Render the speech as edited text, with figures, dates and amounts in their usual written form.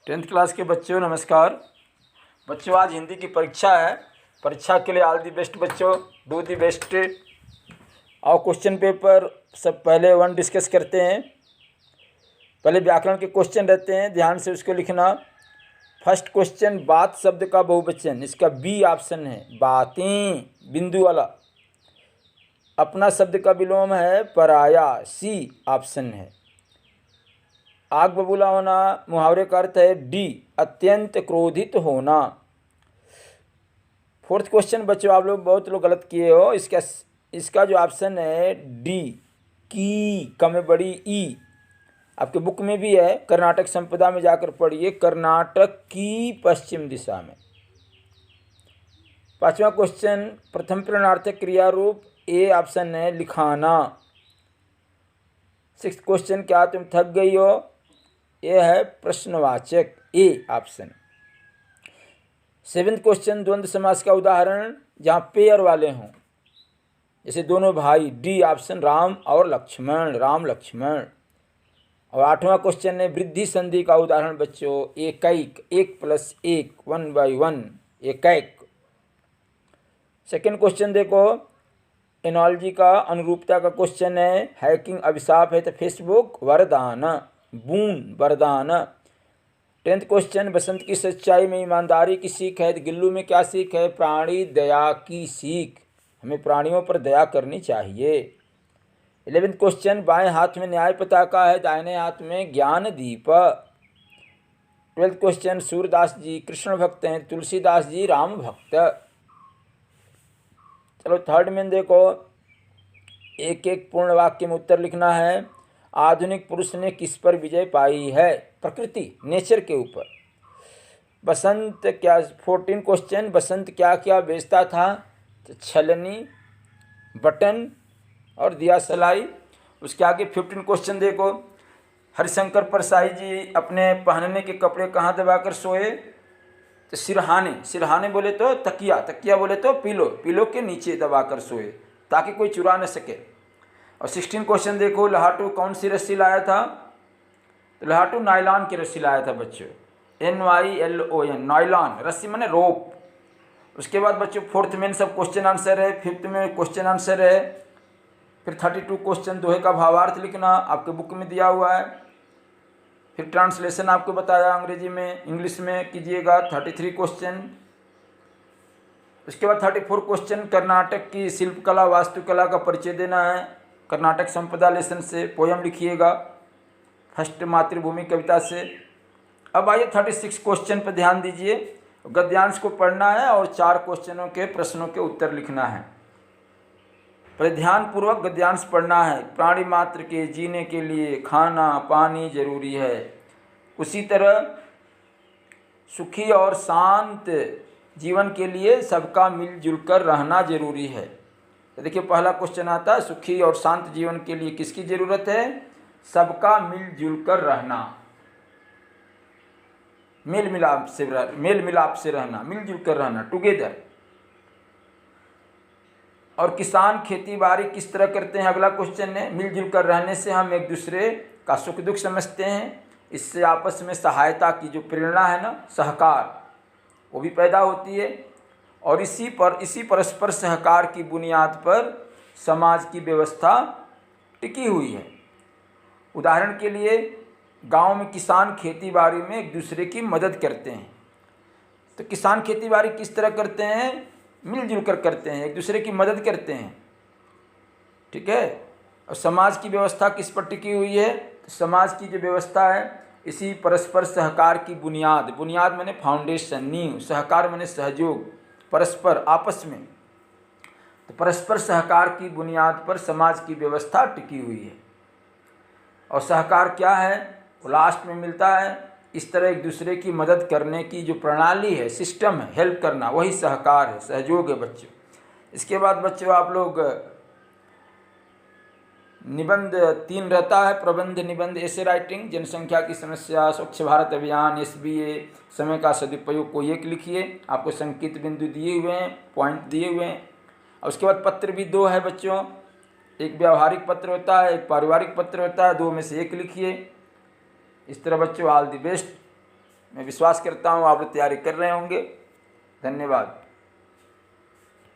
Tenth class के बच्चों नमस्कार। बच्चों आज हिंदी की परीक्षा है। परीक्षा के लिए ऑल दी बेस्ट बच्चों, डू दी बेस्ट। और क्वेश्चन पेपर सब पहले वन डिस्कस करते हैं। पहले व्याकरण के क्वेश्चन रहते हैं, ध्यान से उसको लिखना। फर्स्ट क्वेश्चन, बात शब्द का बहुवचन, इसका बी ऑप्शन है, बातें बिंदु वाला। अपना शब्द का विलोम है पराया, सी ऑप्शन है। आग बबूला होना मुहावरे का अर्थ है डी, अत्यंत क्रोधित होना। फोर्थ क्वेश्चन बच्चों आप लोग बहुत लोग गलत किए हो। इसका जो ऑप्शन है डी, की कम बड़ी ई, आपके बुक में भी है। कर्नाटक संपदा में जाकर पढ़िए, कर्नाटक की पश्चिम दिशा में। पांचवा क्वेश्चन, प्रथम प्रश्नार्थक क्रिया रूप, ए ऑप्शन है लिखाना। सिक्स्थ क्वेश्चन, क्या तुम थक गई हो, ये है प्रश्नवाचक, ए ऑप्शन। सेवेंथ क्वेश्चन, द्वंद्व समास का उदाहरण जहाँ पेयर वाले हों, जैसे दोनों भाई, डी ऑप्शन, राम और लक्ष्मण, राम लक्ष्मण। और आठवां क्वेश्चन है वृद्धि संधि का उदाहरण बच्चों, एकैक, 1+1, 1/1, एकैक। सेकेंड क्वेश्चन देखो, एनोलॉजी का अनुरूपता का क्वेश्चन है, हैकिंग अभिशाप है तो फेसबुक वरदान, बून वरदान। टेंथ क्वेश्चन, बसंत की सच्चाई में ईमानदारी की सीख है तो गिल्लू में क्या सीख है, प्राणी दया की सीख, हमें प्राणियों पर दया करनी चाहिए। 11th क्वेश्चन, बाएं हाथ में न्याय पताका है, दाहिने हाथ में ज्ञान दीप। 12th क्वेश्चन, सूरदास जी कृष्ण भक्त हैं, तुलसीदास जी राम भक्त। चलो थर्ड में देखो, एक एक पूर्ण वाक्य में उत्तर लिखना है। आधुनिक पुरुष ने किस पर विजय पाई है, प्रकृति, नेचर के ऊपर। बसंत क्या, 14 क्वेश्चन, बसंत क्या क्या बेचता था, तो छलनी, बटन और दिया सलाई। उसके आगे 15 क्वेश्चन देखो, हरिशंकर परसाई जी अपने पहनने के कपड़े कहाँ दबाकर सोए, तो सिरहाने, सिरहाने बोले तो तकिया, तकिया बोले तो पिलो, पिलो के नीचे दबाकर सोए ताकि कोई चुरा न सके। और 16 क्वेश्चन देखो, लहाटू कौन सी रस्सी लाया था, तो लहाटू नायलॉन की रस्सी लाया था बच्चों, NYLON, नायलॉन, रस्सी माने रोप। उसके बाद बच्चों फोर्थ में सब क्वेश्चन आंसर है, फिफ्थ में क्वेश्चन आंसर है। फिर 32 क्वेश्चन, दोहे का भावार्थ लिखना, आपके बुक में दिया हुआ है। फिर ट्रांसलेशन आपको बताया अंग्रेजी में, इंग्लिश में कीजिएगा, 33 क्वेश्चन। उसके बाद 34 क्वेश्चन, कर्नाटक की शिल्पकला वास्तुकला का परिचय देना है, कर्नाटक संपदा लेसन से पोयम लिखिएगा, फर्स्ट मातृभूमि कविता से। अब आइए 36 क्वेश्चन पर ध्यान दीजिए। गद्यांश को पढ़ना है और 4 क्वेश्चनों के प्रश्नों के उत्तर लिखना है। पर ध्यानपूर्वक गद्यांश पढ़ना है। प्राणी मात्र के जीने के लिए खाना पानी जरूरी है, उसी तरह सुखी और शांत जीवन के लिए सबका मिलजुल कर रहना जरूरी है। तो देखिए पहला क्वेश्चन आता है, सुखी और शांत जीवन के लिए किसकी जरूरत है, सबका मिलजुल कर रहना, मेल मिलाप से रहना, मिलजुल कर रहना, टुगेदर। और किसान खेती बाड़ी किस तरह करते हैं, अगला क्वेश्चन है। मिलजुल कर रहने से हम एक दूसरे का सुख दुख समझते हैं, इससे आपस में सहायता की जो प्रेरणा है ना, सहकार, वो भी पैदा होती है। और इसी परस्पर सहकार की बुनियाद पर समाज की व्यवस्था टिकी हुई है। उदाहरण के लिए गांव में किसान खेती बाड़ी में एक दूसरे की मदद करते हैं। तो किसान खेती बाड़ी किस तरह करते हैं, मिलजुल कर करते हैं, एक दूसरे की मदद करते हैं, ठीक है। और समाज की व्यवस्था किस पर टिकी हुई है, तो समाज की जो व्यवस्था है इसी परस्पर सहकार की बुनियाद, बुनियाद माने फाउंडेशन, नींव, सहकार माने सहयोग, परस्पर आपस में, तो परस्पर सहकार की बुनियाद पर समाज की व्यवस्था टिकी हुई है। और सहकार क्या है, वो लास्ट में मिलता है। इस तरह एक दूसरे की मदद करने की जो प्रणाली है, सिस्टम है, हेल्प करना, वही सहकार है, सहयोग है बच्चों। इसके बाद बच्चों आप लोग निबंध 3 रहता है, प्रबंध, निबंध, ऐसे राइटिंग, जनसंख्या की समस्या, स्वच्छ भारत अभियान, SBA, समय का सदुपयोग, कोई एक लिखिए। आपको संकेत बिंदु दिए हुए हैं, पॉइंट दिए हुए हैं। और उसके बाद पत्र भी 2 है बच्चों, एक व्यावहारिक पत्र होता है, एक पारिवारिक पत्र होता है, 2 में से एक लिखिए। इस तरह बच्चों ऑल द बेस्ट। मैं विश्वास करता हूँ आप लोग तैयारी कर रहे होंगे। धन्यवाद।